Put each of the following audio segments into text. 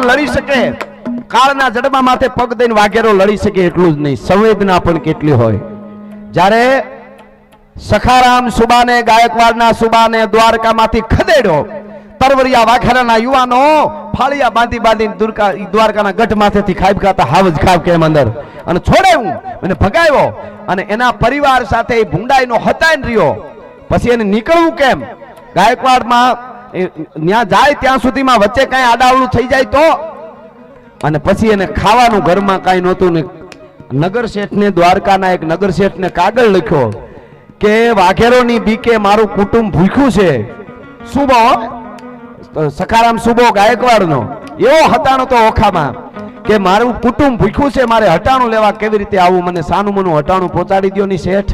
લડી શકે, કાળના જડબા માથે પગ દઈને વાઘેરો લડી શકે એટલું જ નહીં, સંવેદના પણ કેટલી હોય. જ્યારે સખારામ સુબાને, ગાયકવાડના સુબાને દ્વારકામાંથી ખદેડ્યો, તરવરિયા વાઘેરાના યુવાનો ફાળિયા બાંધી બાંધીને દ્વારકાના ગઢ માથેથી ખાબ ખાતા હાવજ ખાબ કેમ અંદર અને છોડાયું અને ભગાવ્યો, અને એના પરિવાર સાથે ભૂંડાઈનો હતાઈને રહ્યો. પછી એને નીકળવું કેમ? ગાયકવાડમાં ત્યાં જાય ત્યાં સુધીમાં વચ્ચે કઈ આડાવડું થઈ જાય તો, અને પછી એને ખાવાનું ઘરમાં કઈ નહોતું ને નગર શેઠને, દ્વારકાના એક નગર શેઠને કાગળ લખ્યો કે વાઘેરોની બીકે મારું કુટુંબ ભૂખ્યું છે. સુબો સખારામ સુબો ગાયકવાડનો એવો હટાણો તો ઓખામાં કે મારું કુટુંબ ભૂખ્યું છે, મારે હટાણું લેવા કેવી રીતે આવું, મને સાનું મનું હટાણું પહોંચાડી દો ની શેઠ.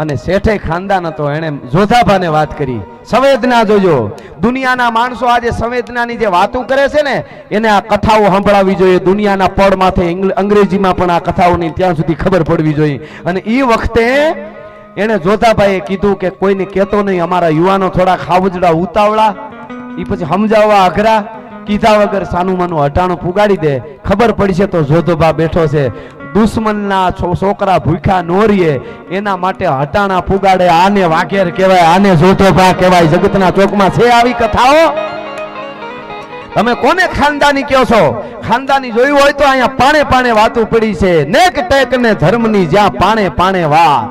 અને શેઠે ખાનદાન હતો, એને જોધાભાને વાત કરી. સંવેદના જોજો, દુનિયાના માણસો આજે સંવેદનાની જે વાતો કરે છે ને એને આ કથાઓ સંભળાવી જોઈએ. દુનિયાના પડ માથે અંગ્રેજીમાં પણ આ કથાઓની ત્યાં સુધી ખબર પડવી જોઈએ. અને એ વખતે એને જોધાભાઈએ કીધું કે કોઈને કહેતો નહીં, અમારા યુવાનો થોડા ખાવજડા ઉતાવળા, એ પછી સમજાવવા અઘરા, કીધા વગર સાનું માનું હટાણું પુગાડી દે. ખબર પડશે તો જોધોભા બેઠો છે, દુશ્મનના છોકરા ભૂખ્યા નોરીએ એના માટે હટાણા પુગાડે. આને વાઘેર કહેવાય, આને જોધોભા કહેવાય. જગતના ચોકમાં છે આવી કથાઓ? તમે કોને ખાનદાની કહો છો? ખાનદાની જોયું હોય તો અહીંયા પાણે પાણે વાતો પડી છે. નેક ટેક ને ધર્મની જ્યાં પાણે પાણે વાત,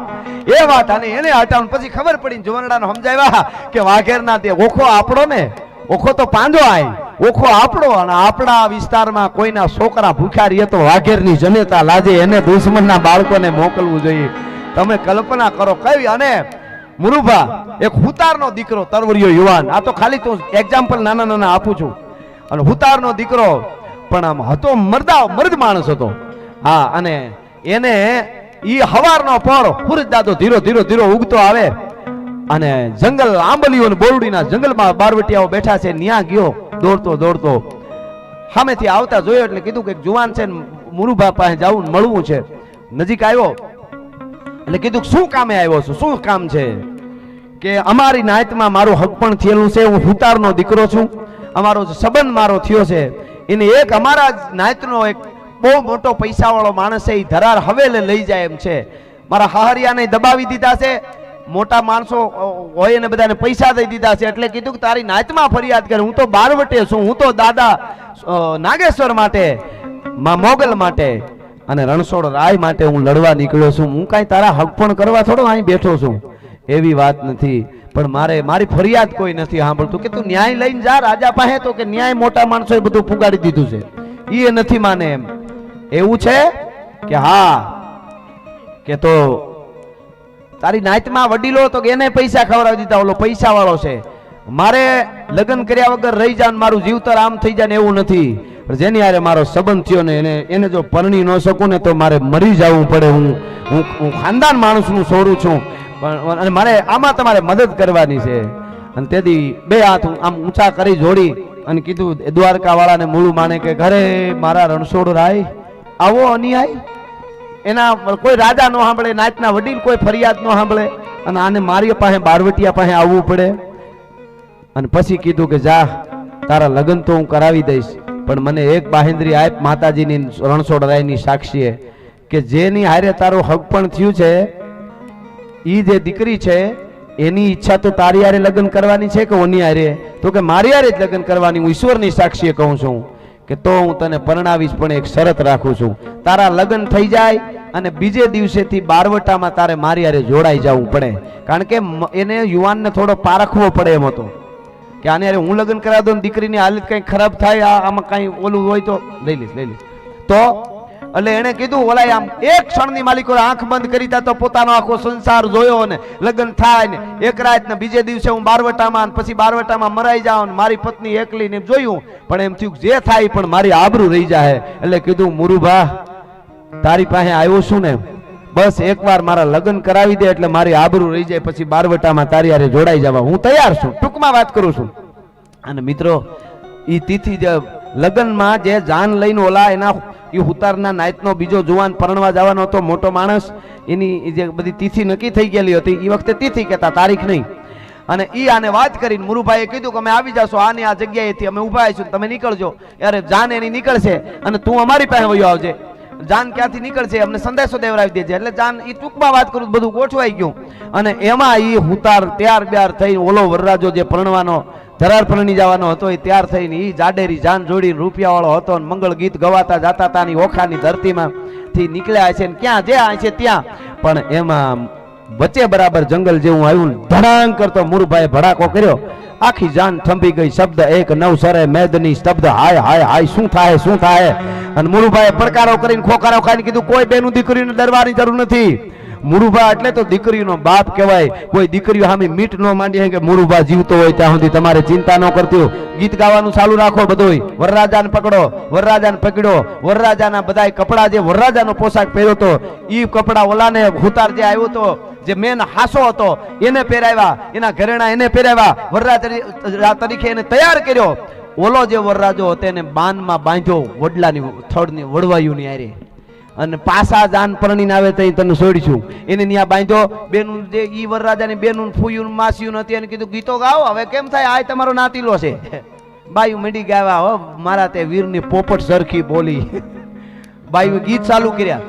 એ વાત. અને એને હટાણ પછી ખબર પડી, જુવાનડાને સમજાવ્યા કે વાઘેરના તે ઓખો આપણો ને, ઓખો તો પાંજો આય, ઓખો આપણો, અને આપણા વિસ્તારમાં કોઈના છોકરા ભૂખ્યા રહીએ તો વાઘેરની જનેતા લાજે, એને દુશ્મનના બાળકોને મોકલવું જોઈએ. તમે કલ્પના કરો કઈ. અને મુરુભા એક હુતારનો દીકરો, તરવરિયો યુવાન, આ તો ખાલી તું એક્ઝામ્પલ નાના નાના આપું છું. અને હુતારનો દીકરો પણ આમ હતો, મર્દ માણસ હતો. હા, અને એને ઈ હવારનો પોર હુરજ દાદો ધીરો ધીરો ધીરો ઉગતો આવે, અને જંગલ આંબલીઓ ને બોરડીના જંગલમાં બારવટિયાઓ બેઠા છે, ન્યા ગયો દોડતો દોડતો. સામેથી આવતા જોયો એટલે કીધું કે જુવાન છે, મુરુભા પાસે જાવું મળવું છે. નજીક આવ્યો એટલે કીધું શું કામે આવ્યો છું, શું કામ છે? કે અમારી નાયતમાં મારું હક પણ થયેલું છે, હું હુતારનો દીકરો છું, અમારો સંબંધ મારો થયો છે. એને એક અમારા નાયતનો એક બહુ મોટો પૈસા વાળો માણસ છે, એ ધરાર હવેલે લઈ જાય એમ છે. મારા હાહરિયાને દબાવી દીધા છે, મોટા માણસો હોય ને બધાને પૈસા દઈ દીધા છે. એટલે કીધું કે તારી નાયતમાં ફરિયાદ કરે, હું તો બારવટે છું, હું તો દાદા નાગેશ્વર માટે, મોગલ માટે અને રણછોડ રાય માટે હું લડવા નીકળ્યો છું. હું કાંઈ તારા હક પણ કરવા થોડો અહીં બેઠો છું, એવી વાત નથી. પણ મારી ફરિયાદ કોઈ નથી સાંભળતું. કે તું ન્યાય લઈને જા રાજા પાસે, તો કે ન્યાય મોટા માણસો એ બધું પુગાડી દીધું છે, એ નથી માને એમ. એવું છે કે હા, કે તો તારી નાયતમાં વડીલો તો એને પૈસા ખવડાવી દીધા, ઓલો પૈસા વાળો છે. મારે લગ્ન કર્યા વગર રહી જાય, મારું જીવતર આમ થઈ જાય ને એવું નથી. જેની હારે મારો સંબંધ થયો ને એને જો પરણી ન શકું ને તો મારે મરી જવું પડે. હું ખાનદાન માણસનું છોરું છું, અને મારે આમાં તમારે મદદ કરવાની છે. અને તેથી બે હાથ આમ ઊંચા કરી જોડી અને કીધું દ્વારકા વાળાને મૂળું માને કે ઘરે મારા રણછોડ રાય આવો અન્યાય. એના કોઈ રાજા નો સાંભળે, નાયતના વડીલ કોઈ ફરિયાદ નો સાંભળે, અને આને મારી પાસે બારવટિયા પાસે આવવું પડે. અને પછી કીધું કે જા, તારા લગ્ન તો હું કરાવી દઈશ, પણ મને એક બાહેન્દ્રી આપ માતાજીની રણછોડ રાયની સાક્ષીએ કે જેની હારે તારો હક પણ થયું છે, ઈ જે દીકરી છે એની ઈચ્છા તો તારી હારે લગ્ન કરવાની છે કે ઓની હારે? તો કે મારી હારે જ લગ્ન કરવાની. હું ઈશ્વરની સાક્ષીએ કહું છું કે તો હું તને પરણાવીશ, પણ એક શરત રાખું છું. તારા લગ્ન થઈ જાય અને બીજે દિવસેથી બારવટામાં તારે મારી હારે જોડાઈ જવું પડે. કારણ કે એને યુવાનને થોડો પારખવો પડે એમ હતો કે આને હારે હું લગ્ન કરાવી દઉં, દીકરીની હાલત કંઈ ખરાબ થાય, આમાં કંઈ ઓલું હોય તો લઈ લઈશ. તો એટલે એને કીધું, ઓલા આમ એક ક્ષણની માલિકો આંખ બંધ કરી તા તો પોતાનો આખો સંસાર જોયો ને લગ્ન થાય ને એક રાત ને બીજે દિવસે હું બારવટામાં, પછી બારવટામાં મરાઈ જાઉં ને મારી પત્ની એકલી ને જોયું. પણ એમ થયું જે થાય પણ મારી આબરૂ રહી જાય. એટલે કીધું મુરુભા તારી પાસે આવ્યો છું ને, બસ એકવાર મારા લગ્ન કરાવી દે એટલે મારી આબરૂ રહી જાય, પછી બારવટામાં તારી હારે જોડાઈ જવા હું તૈયાર છું. ટૂંકમાં વાત કરું છું. અને મિત્રો ઈ તિથિ લગ્નમાં જે જાન લઈને ઓલા એના એ હુતારના નાયતનો બીજો જુવાન પરણવા જવાનો હતો, મોટો માણસ, એની જે બધી તિથિ નક્કી થઈ ગયેલી હતી. એ વખતે તિથિ કહેતા, તારીખ નહીં. અને ઈ આને વાત કરીને મુરુભાઈએ કીધું કે અમે આવી જાશો આની આ જગ્યાએથી અમે ઊભા આવીશું તમે નીકળજો. યારે જાન એની નીકળશે અને તું અમારી પાસે વયો આવજે. જાન ક્યાંથી નીકળશે અમને સંદેશો દેવરાવી દેજે. એટલે જાન ઈ ટૂંકમાં વાત કરું બધું ગોઠવાઈ ગયું અને એમાં ઈ હુતાર તૈયાર બ્યાર થઈ ઓલો વરરાજો જે પરણવાનો ધરાર પરણી જવાનો હતો એ તૈયાર થઈને ઈ જાડેરી જાન જોડીને રૂપિયા વાળો હતો ને મંગળ ગીત ગવાતા જાતા તાની ઓખાની ધરતીમાં થી નીકળ્યા છે ને ક્યાં જે આ છે ત્યાં. પણ એમાં વચ્ચે બરાબર જંગલ જેવું આવ્યું ધડાંગ કરતો મુરુભાઈ ભડાકો કર્યો. આખી જાન થંભી ગઈ. શબ્દ એક નવસરે મેદની સ્તબ્ધ હાય હાય હાય શું થાય શું થાય. અને મુરુભાઈએ પડકારો કરીને ખોકારો ખાઈને કીધું કોઈ બેનું દીકરીને ડરવાની જરૂર નથી. મુરુભા એટલે તો દીકરીનો બાપ કહેવાય. કોઈ દીકરીઓ સામે મીટ ન માંડી કે મુરુભા જીવતો હોય ત્યાં સુધી તમારે ચિંતા ન કરતી. ગીત ગાવાનું ચાલુ રાખો બધુંય. વરરાજાને પકડો વરરાજાને પકડો. વરરાજાના બધાય કપડા જે વરરાજાનો પોશાક પહેર્યો તો ઈ કપડા ઓલાને હુતાર જે આવ્યો તો જે મેન હાસો હતો એને પહેરાવ્યા. એના ઘરેણા એને પહેરાવ્યા. વરરાજા તરીકે એને તૈયાર કર્યો. ઓલો જે વરરાજો હતો એને બાનમાં બાંધ્યો વડલાની થડની વડવાયુની આરે અને પાસા જાન પરણીને આવે તો તને છોડીશું. એને ત્યાં બાંધ્યો. બેનું જે ઈ વરરાજાની બેનું ફૂયું માસ્યું નથી એને કીધું ગીતો ગાઓ હવે કેમ થાય આ તમારો નાતીલો છે. બાયુ મંડી ગાવા હો મારા તે વીરની પોપટ સરખી બોલી. બાયુ ગીત ચાલુ કર્યા.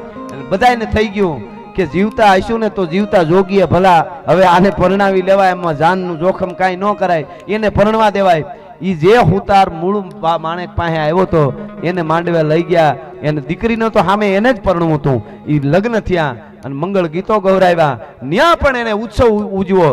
બધાને થઈ ગયું કે જીવતા હશું ને તો જીવતા જોગીએ ભલા હવે આને પરણાવી લેવાય. એમાં જાનનું જોખમ કાંઈ ન કરાય. એને પરણવા દેવાય. ઈ જે હુતાર મૂળ માણેક પાસે આવ્યો તો એને માંડવે લઈ ગયા. એને દીકરીનો તો સામે એને જ પરણવું હતું. ઈ લગ્ન થયા અને મંગળ ગીતો ગૌરાવ્યા. ન્યા પણ એને ઉત્સવ ઉજવો.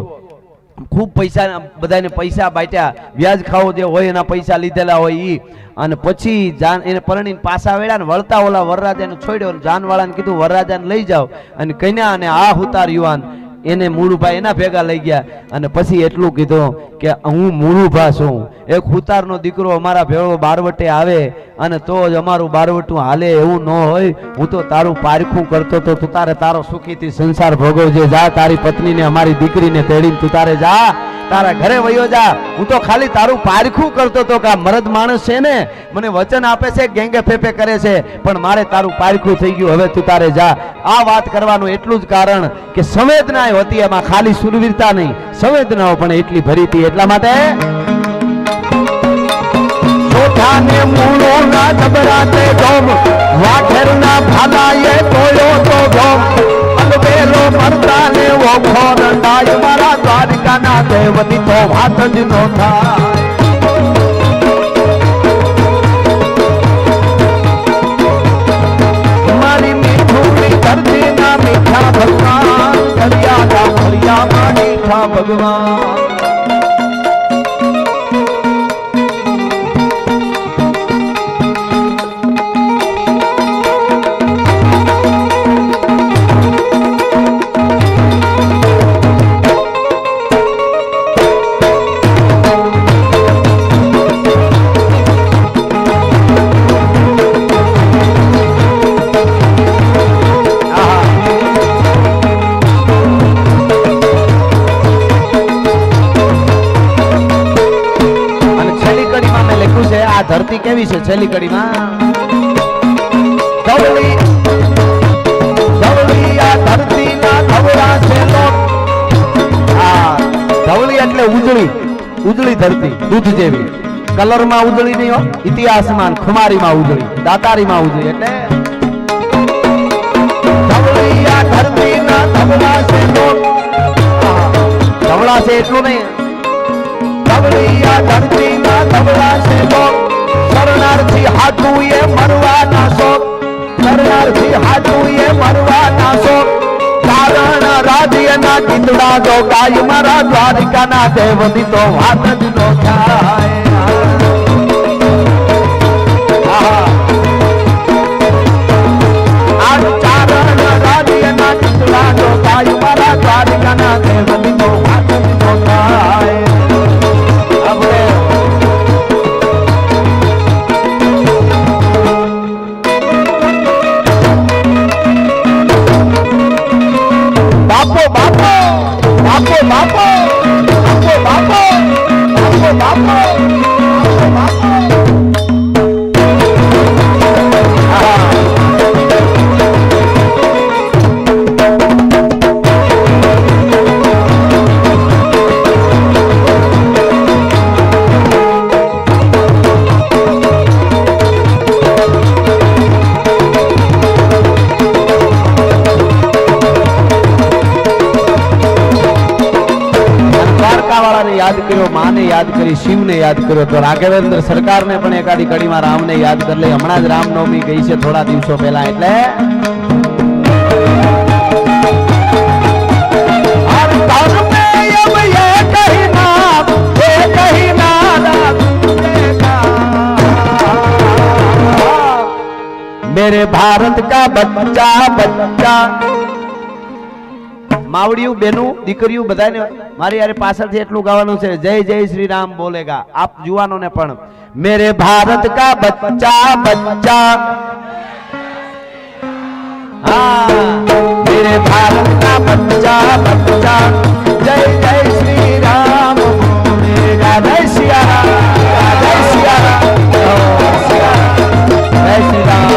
ખૂબ પૈસા બધાને પૈસા બાટ્યા. વ્યાજ ખાવો જે હોય એના પૈસા લીધેલા હોય ઈ. અને પછી જાન એને પરણીને પાછા વેળા ને વળતા ઓલા વરરાજાને છોડ્યો. જાનવાળાને કીધું વરરાજાને લઈ જાઓ અને કન્યા અને આ હુતાર યુવાન એને મુરુભા એના ભેગા લઈ ગયા. અને પછી એટલું કીધું કે હું મુરુભા છું. એક હુતારનો દીકરો અમારા ભેળો બારવટે આવે અને તો જ અમારું બારવટું હાલે એવું ન હોય. હું તો તારું પારખું કરતો તો તું તારે તારો સુખીથી સંસાર ભોગવજે. જા તારી પત્નીને અમારી દીકરીને તેડીને તું તારે જા તારા ઘરે વયો જા. હું તો ખાલી તારું પારખું કરતો તો કે આ મરદ માણસ છે ને મને વચન આપે છે ગેંગે ફેફે કરે છે પણ મારે તારું પારખું થઈ ગયું હવે તું તારે જા. આ વાત કરવાનું એટલું જ કારણ કે સંવેદના હતી એમાં ખાલી સુરવીરતા નહીં સંવેદનાઓ પણ એટલી ભરી હતી. એટલા માટે સોઠાને મૂળો ના જબરાતે ગોમ વાઠેરના ભાલાએ તોયો તો ગોમ અલબેલો મરદાને વો ખોરંડાય મારા દ્વારકાના દેવની તો વાત જ નો થાય. મારી મીઠું ધરતીના મીઠા ભગવાન કરિયાના ફરિયામાં મીઠા ભગવાન. ધરતી કેવી છે છેલ્લી કડીમાં ધવળી ધવળી આ ધરતીના ધવળા છે લોક. આ ધવળી એટલે ઉજળી ઉજળી ધરતી દૂધ જેવી. કલરમાં ઉજળી નહીં હો ઇતિહાસમાં ખુમારીમાં ઉજળી દાતારીમાં ઉજળી એટલે ધવળી આ ધરતીના ધવળા છે લોક. ધવળા છે એટલું નહીં ધવળી આ ધરતીના ધવળા છે લોક. શરણાર્થી હાથું એ મરવાના શોક. શરણાર્થી હાથું એ મરવાના શોક. કારણ રાજ્યના ગીતડા જો ગાય મારા દ્વારિકાના દેવની તો વાત જ નો થાય. આ ચારણ રાજ્યના ગીતડા જો ગાય મારા દ્વારિકાના દેવની તો વાત જ નો થાય. બાપો બાપો બાપો બાપો બાપો બાપો બાપો બાપો યાદ કર્યો, માને યાદ કરી, શિવને યાદ કર્યો, તો રાઘવેન્દ્ર સરકારને પણ એકાદી કડીમાં રામને યાદ કરી લઈ. હમણાં જ રામનવમી ગઈ છે થોડા દિવસો પહેલા, એટલે मेरे भारत का बच्चा बच्चा मावड़ियों बेनू दीकरियों बधाने मारी यारे पाछळथी એટલું ગાવાનું છે. जय जय श्री राम बोलेगा आप जुवानों पण. मेरे भारत का बच्चा बच्चा, हाँ मेरे भारत का बच्चा बच्चा, जय जय श्री राम बोलेगा. जय सिया राम, जय सिया राम, जय श्री राम.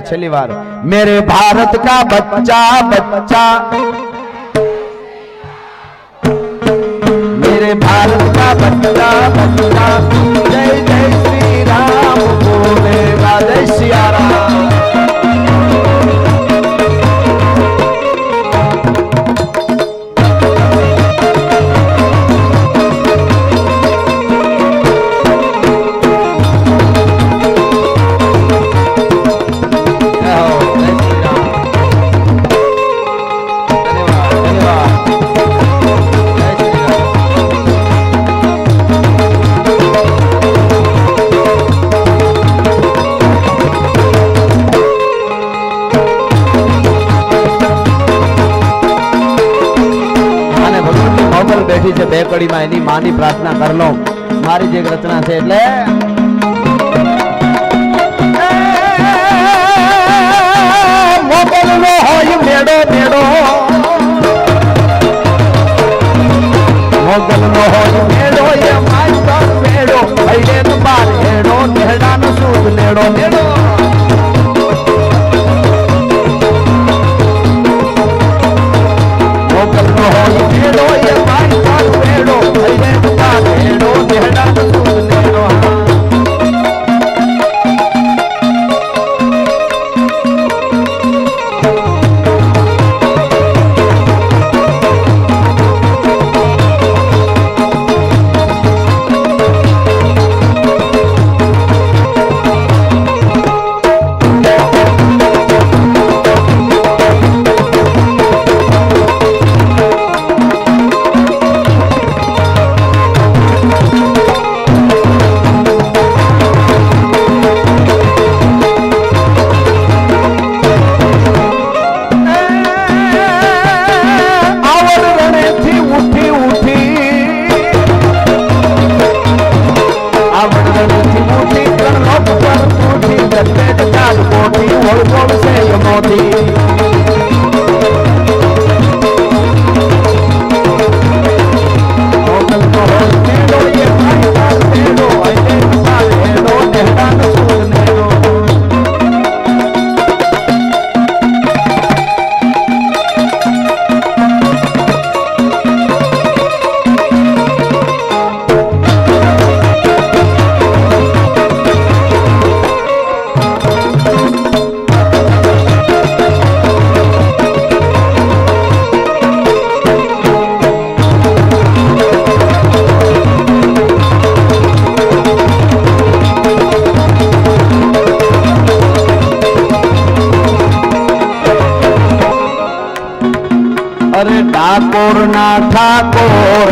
छली बार. मेरे भारत का बच्चा बच्चा, मेरे भारत का बच्चा बच्चा, जय जय श्री राम बोलेगा. जय सिया राम. બે કડીમાં એની માની પ્રાર્થના કર લો. મારી જે રચના છે એટલે મોગલ નો હોય મેળો મેળો, મોગલ નો હોય મેળો, એ માય મેળો ભૈલે બાર હેડો, નેડા નો સૂદ નેડો નેડો. મોગલ નો હોય મેળો, એ માય મેળો ભૈલે બાર હેડો, નેડા નો સૂદ નેડો. ठाकुर ना ठाकुर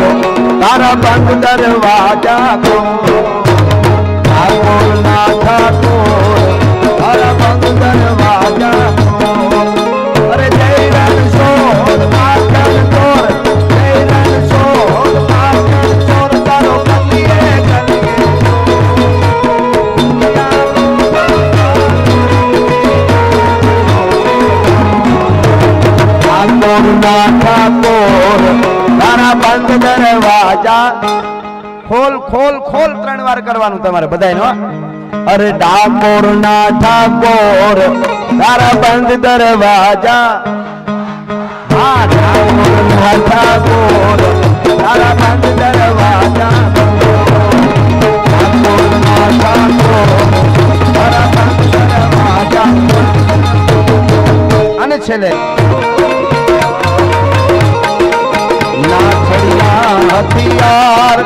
तारा बंद दरवाजा को, ठाकुर ना ठाकुर तारा बंद दरवाजा को। अरे जय रणछोड़ माखन चोर, जय रणछोड़ माखन चोर तारो कलिए कलिए ठाकुर ना ठाकुर तारा बंद दरवाजा खोल खोल खोल 3 વાર કરવાનું તમારે બધાયનો। अरे ठाकुर ना ठाकुर तारा बंद दरवाजा, हाँ ठाकुर ना ठाकुर तारा बंद दरवाजा, ठाकुर ना ठाकुर तारा बंद दरवाजा। અને છેલ્લે ना छड़िया हथियार,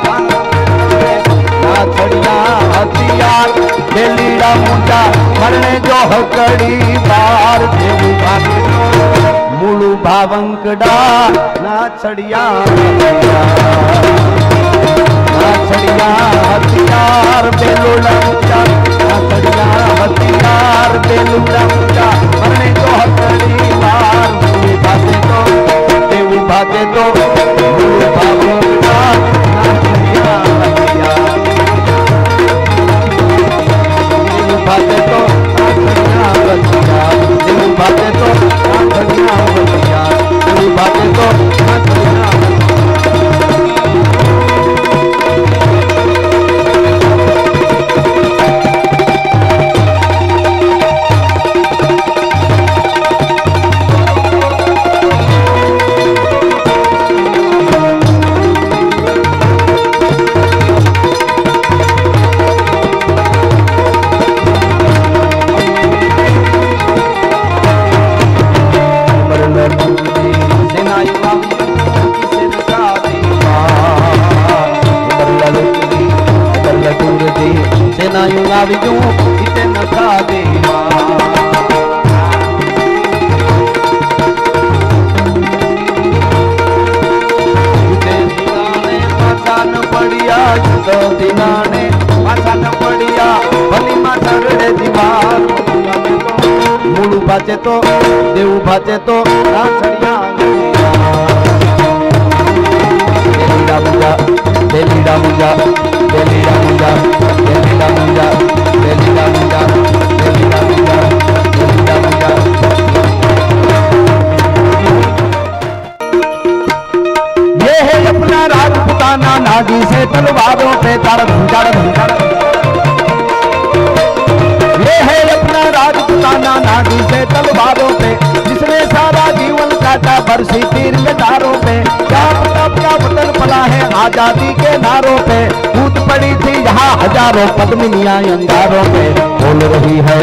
ना छड़िया हथियार बेलीड़ा मुंडा मरने जो हकड़ी बार देवी भाभी मूलू भावंकड़ा। ना छड़िया हथियार, ना छड़िया हथियार बेलूड़ा मुंडा, ना छड़िया हथियार बेलूड़ा मुंडा मरने जो हकड़ी बार देवी भाभी तो देवी भाभी तो मूलू भावंकड़ा। ना छड़िया हथियार बाते तो आखड़िया बतिया, दिल बाते तो आखड़िया बतिया, दिल बाते तो आखड़िया भाजे तो देव भाजे तो राछड़िया बेलीड़ा मुंजा बेलीड़ा मुंजा बेलीड़ा मुंजा बेलीड़ा मुंजा बेलीड़ा मुंजा बेलीड़ा मुंजा बेलीड़ा मुंजा। ये है अपना राजपुताना नागी से तलवारों पे तार धुंझाड़ धुंझाड़, ये है अपना राजपुताना नागी से तलवारों पे जिसने सारा जीवन काटा बरसी तीर के तारों पे। क्या वतन पला है आजादी के नारों पे, कूद पड़ी थी यहाँ हजारों पद्मिनियां अंगारों पे। बोल रही है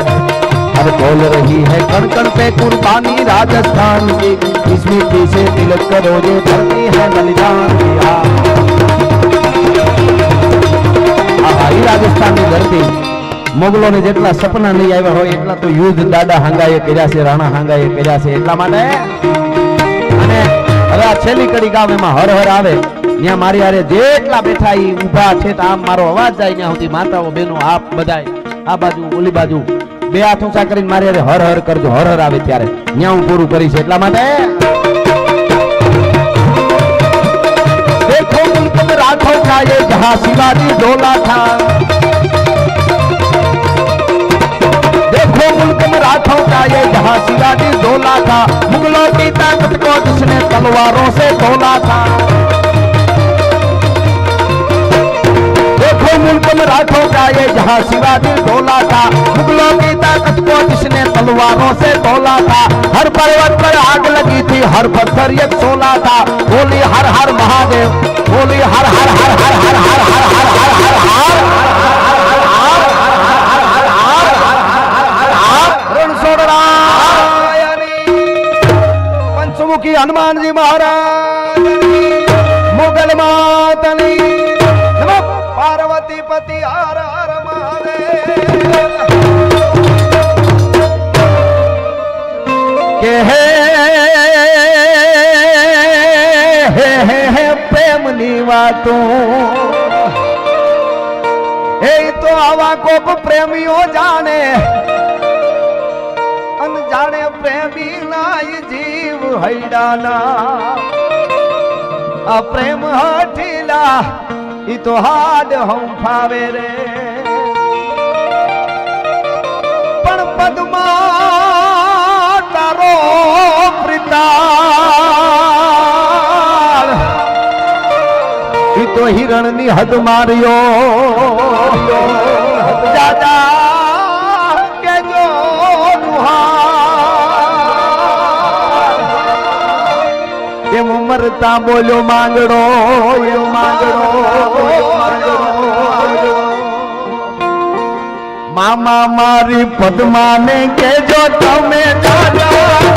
हर बोल रही है कण कण पे कुर्बानी राजस्थान की, इस मिट्टी से तिलक करो ये धरती है बलिदान की। राजस्थान की धरती मुगलों ने जेटला सपना नहीं आया हो एटला तो युद्ध दादा हांगाए कर्या छे, राणा हांगाए कर्या छे। એટલા માટે અને હવે આ છેલ્લી કડી ગામ એમાં હર હર આવે ત્યાં મારી હારે જેટલા બેઠા ઈ ઊભા છે તો આમ મારો અવાજ જાય ત્યાં સુધી માતાઓ બહેનો આપ બધાય આ બાજુ ઓલી બાજુ બે હાથ ઊંચા કરીને મારી હારે હર હર કરજો, હર હર આવે ત્યારે ત્યાં હું પૂરું કરીશ। એટલા માટે देखो मुल्क में राठौर का ये जहां शिवाजी डोला था, देखो मुल्क में राठौर का ये जहां शिवाजी डोला था, मुगलों की ताकत को जिसने तलवारों से तोला था। देखो मुल्क में राठौर का ये जहां शिवाजी डोला था, मुगलों की ताकत को जिसने तलवारों से तोला था। हर पर्वत पर आग लगी थी, हर पत्थर एक सोला था। बोली हर हर महादेव, बोली हर हर हर हर हर हर हर हर हर हर पंचमुखी हनुमान जी महाराज, मुगल मातनी नमः पार्वती पति हर हर महादेव। के है એની વાતો એ તો આવા કોક પ્રેમીઓ જાણે અનજાણે પ્રેમી નાય જીવ હૈડાના આ પ્રેમ હઠીલા ઈ તો હાડ હંફાવે રે પણ પદ્મા તારો પ્રિતાળ ઈ તો હિરણ ની હદ માર્યો દાદા કે જો એમ મરતા બોલ્યો માંગડો એમ માંગડો મામા મારી પદ્માને કેજો તમે દાદા